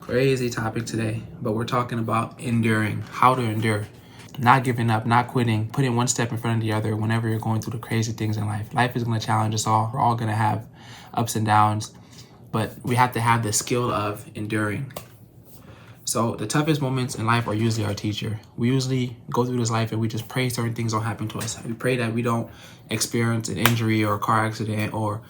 Crazy topic today, but we're talking about enduring, how to endure, not giving up, not quitting, putting one step in front of the other whenever you're going through the crazy things in life. Life is going to challenge us all. We're all going to have ups and downs, but we have to have the skill of enduring. So the toughest moments in life are usually our teacher. We usually go through this life and we just pray certain things don't happen to us. We pray that we don't experience an injury or a car accident, or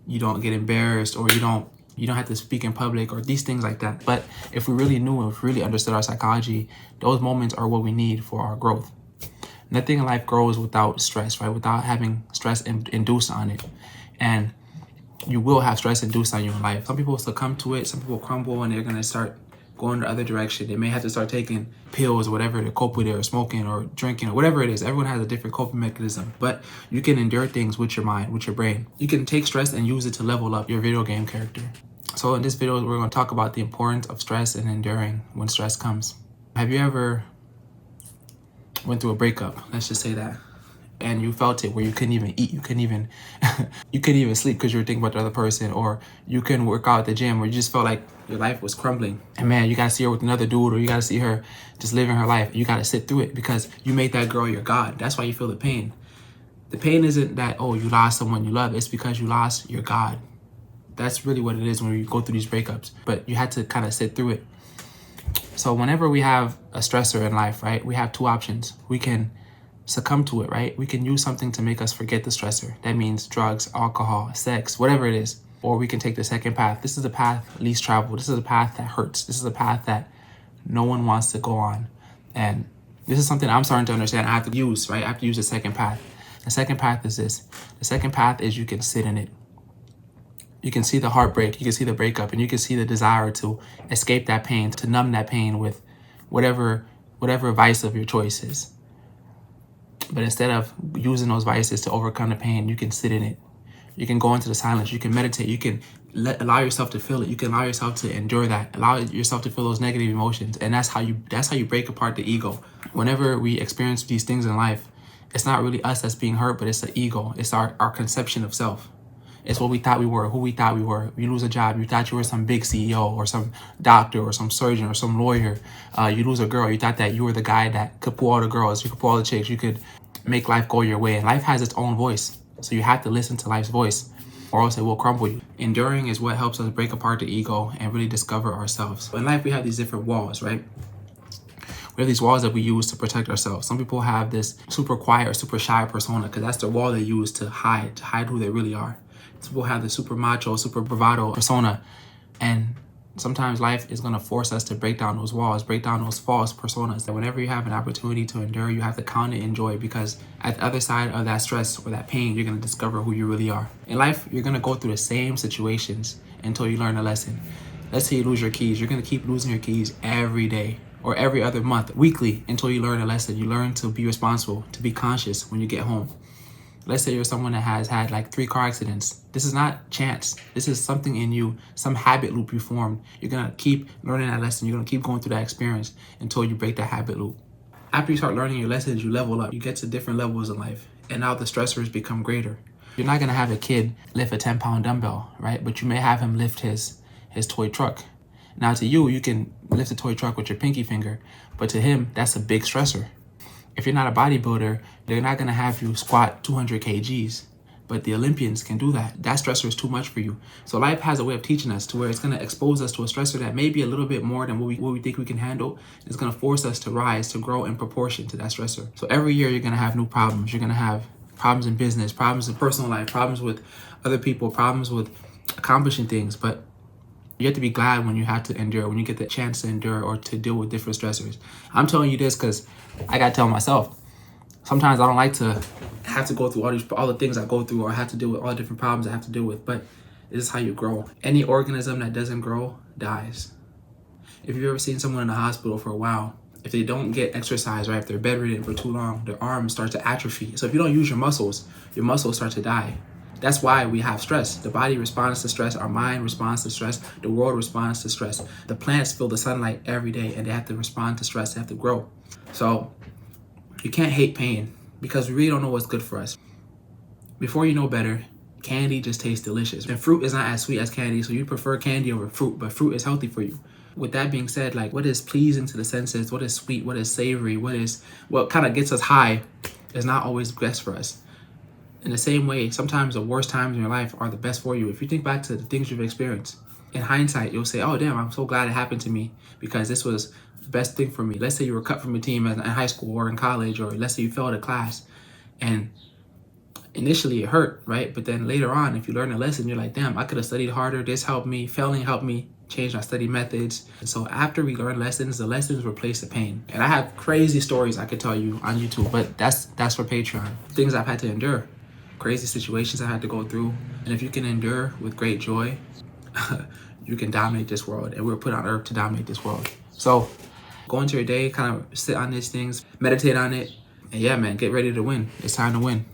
you don't get embarrassed, or you don't have to speak in public, or these things like that. But if we really knew, if we really understood our psychology, those moments are what we need for our growth. Nothing in life grows without stress, right? Without having stress induced on it. And you will have stress induced on you in life. Some people succumb to it, some people crumble, and they're gonna start going the other direction. They may have to start taking pills or whatever to cope with it, or smoking or drinking or whatever it is. Everyone has a different coping mechanism, but you can endure things with your mind, with your brain. You can take stress and use it to level up your video game character. So in this video, we're going to talk about the importance of stress and enduring when stress comes. Have you ever went through a breakup? Let's just say that. And you felt it where you couldn't even eat, you couldn't even sleep because you were thinking about the other person, or you couldn't work out at the gym, or you just felt like your life was crumbling. And man, you gotta see her with another dude, or you gotta see her just living her life. You gotta sit through it because you made that girl your God. That's why you feel the pain. The pain isn't that, oh, you lost someone you love. It's because you lost your God. That's really what it is when you go through these breakups. But you had to kind of sit through it. So whenever we have a stressor in life, right, we have two options. We can succumb to it, right? We can use something to make us forget the stressor. That means drugs, alcohol, sex, whatever it is. Or we can take the second path. This is the path least traveled. This is a path that hurts. This is a path that no one wants to go on. And this is something I'm starting to understand. I have to use, right? I have to use the second path. The second path is this. The second path is you can sit in it. You can see the heartbreak, you can see the breakup, and you can see the desire to escape that pain, to numb that pain with whatever vice of your choice is. But instead of using those vices to overcome the pain, you can sit in it. You can go into the silence. You can meditate. You can allow yourself to feel it. You can allow yourself to endure that. Allow yourself to feel those negative emotions. And that's how you break apart the ego. Whenever we experience these things in life, it's not really us that's being hurt, but it's the ego. It's our conception of self. It's what we thought we were, who we thought we were. You lose a job, you thought you were some big CEO or some doctor or some surgeon or some lawyer. You lose a girl, you thought that you were the guy that could pull all the girls, you could pull all the chicks, you could make life go your way. And life has its own voice. So you have to listen to life's voice, or else it will crumble you. Enduring is what helps us break apart the ego and really discover ourselves. In life, we have these different walls, right? We have these walls that we use to protect ourselves. Some people have this super quiet or super shy persona because that's the wall they use to hide who they really are. Some people have the super macho, super bravado persona. And sometimes life is going to force us to break down those walls, break down those false personas. That whenever you have an opportunity to endure, you have to count it in joy, because at the other side of that stress or that pain, you're going to discover who you really are. In life, you're going to go through the same situations until you learn a lesson. Let's say you lose your keys. You're going to keep losing your keys every day or every other month, weekly, until you learn a lesson. You learn to be responsible, to be conscious when you get home. Let's say you're someone that has had like 3 car accidents. This is not chance. This is something in you, some habit loop you formed. You're going to keep learning that lesson. You're going to keep going through that experience until you break that habit loop. After you start learning your lessons, you level up. You get to different levels in life. And now the stressors become greater. You're not going to have a kid lift a 10-pound dumbbell, right? But you may have him lift his toy truck. Now to you, you can lift a toy truck with your pinky finger. But to him, that's a big stressor. If you're not a bodybuilder, they're not going to have you squat 200 kgs. But the Olympians can do that. That stressor is too much for you. So life has a way of teaching us to where it's going to expose us to a stressor that may be a little bit more than what we think we can handle. It's going to force us to rise, to grow in proportion to that stressor. So every year you're going to have new problems. You're going to have problems in business, problems in personal life, problems with other people, problems with accomplishing things. But you have to be glad when you have to endure, when you get the chance to endure or to deal with different stressors. I'm telling you this because I got to tell myself, sometimes I don't like to have to go through all the things I go through, or have to deal with all the different problems I have to deal with. But this is how you grow. Any organism that doesn't grow dies. If you've ever seen someone in the hospital for a while, if they don't get exercise, right, if they're bedridden for too long, their arms start to atrophy. So if you don't use your muscles start to die. That's why we have stress. The body responds to stress. Our mind responds to stress. The world responds to stress. The plants feel the sunlight every day, and they have to respond to stress. They have to grow. So you can't hate pain, because we really don't know what's good for us. Before you know better, candy just tastes delicious. And fruit is not as sweet as candy, so you prefer candy over fruit, but fruit is healthy for you. With that being said, like, what is pleasing to the senses, what is sweet, what is savory, what kind of gets us high is not always best for us. In the same way, sometimes the worst times in your life are the best for you. If you think back to the things you've experienced, in hindsight, you'll say, oh, damn, I'm so glad it happened to me because this was the best thing for me. Let's say you were cut from a team in high school or in college, or let's say you failed a class. And initially it hurt, right? But then later on, if you learn a lesson, you're like, damn, I could have studied harder. This helped me. Failing helped me change my study methods. And so after we learn lessons, the lessons replace the pain. And I have crazy stories I could tell you on YouTube, but that's for Patreon. Things I've had to endure, crazy situations I had to go through. And if you can endure with great joy, you can dominate this world. And we're put on earth to dominate this world. So go into your day, kind of sit on these things, meditate on it. And yeah, man, get ready to win. It's time to win.